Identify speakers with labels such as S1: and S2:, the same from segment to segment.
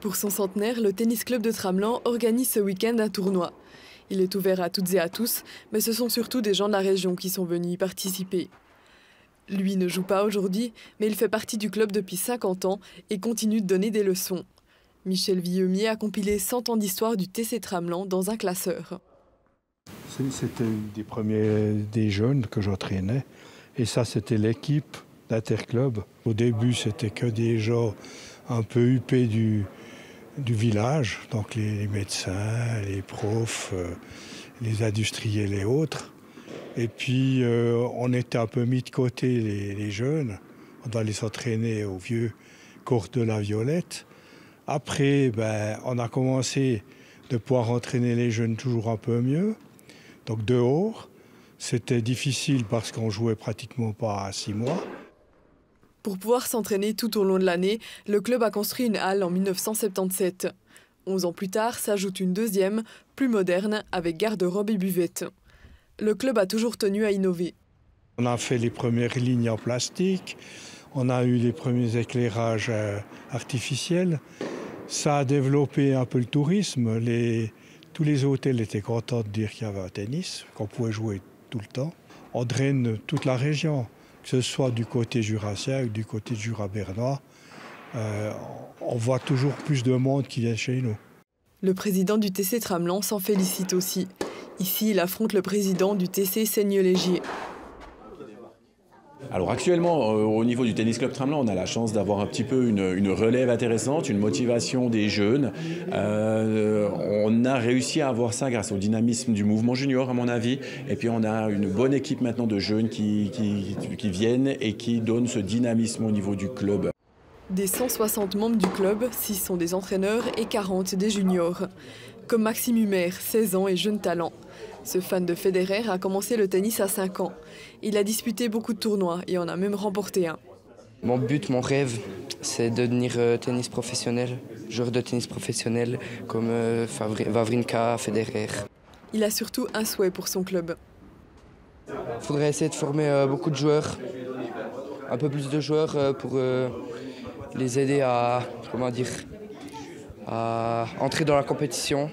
S1: Pour son centenaire, le tennis club de Tramelan organise ce week-end un tournoi. Il est ouvert à toutes et à tous, mais ce sont surtout des gens de la région qui sont venus y participer. Lui ne joue pas aujourd'hui, mais il fait partie du club depuis 50 ans et continue de donner des leçons. Michel Villemier a compilé 100 ans d'histoire du TC Tramelan dans un classeur.
S2: C'était une des premiers des jeunes que j'entraînais. Et ça, c'était l'équipe d'Interclub. Au début, c'était que des gens un peu huppés du village, donc les médecins, les profs, les industriels et autres. Et puis, on était un peu mis de côté, les jeunes. On allait s'entraîner au vieux cours de la Violette. Après, on a commencé de pouvoir entraîner les jeunes toujours un peu mieux. Donc dehors, c'était difficile parce qu'on jouait pratiquement pas à 6 mois.
S1: Pour pouvoir s'entraîner tout au long de l'année, le club a construit une halle en 1977. 11 ans plus tard, s'ajoute une deuxième, plus moderne, avec garde-robe et buvette. Le club a toujours tenu à innover.
S2: On a fait les premières lignes en plastique, on a eu les premiers éclairages artificiels. Ça a développé un peu le tourisme. Tous les hôtels étaient contents de dire qu'il y avait un tennis, qu'on pouvait jouer tout le temps. On draine toute la région, que ce soit du côté jurassien ou du côté jura-bernois. On voit toujours plus de monde qui vient chez nous.
S1: Le président du TC Tramelan s'en félicite aussi. Ici, il affronte le président du TC Seigneux-Légier.
S3: Alors actuellement, au niveau du tennis club Tramelan, on a la chance d'avoir un petit peu une relève intéressante, une motivation des jeunes. On a réussi à avoir ça grâce au dynamisme du mouvement junior, à mon avis. Et puis on a une bonne équipe maintenant de jeunes qui viennent et qui donnent ce dynamisme au niveau du club.
S1: Des 160 membres du club, 6 sont des entraîneurs et 40 des juniors. Comme Maxime Humer, 16 ans et jeune talent. Ce fan de Federer a commencé le tennis à 5 ans. Il a disputé beaucoup de tournois et en a même remporté un.
S4: Mon but, mon rêve, c'est de devenir tennis professionnel, joueur de tennis professionnel comme Wawrinka, Federer.
S1: Il a surtout un souhait pour son club.
S4: Il faudrait essayer de former beaucoup de joueurs, un peu plus de joueurs pour les aider à entrer dans la compétition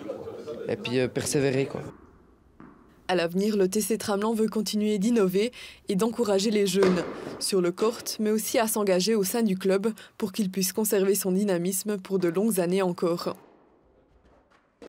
S4: et puis persévérer, quoi.
S1: À l'avenir, le TC Tramelan veut continuer d'innover et d'encourager les jeunes, sur le court, mais aussi à s'engager au sein du club pour qu'il puisse conserver son dynamisme pour de longues années encore.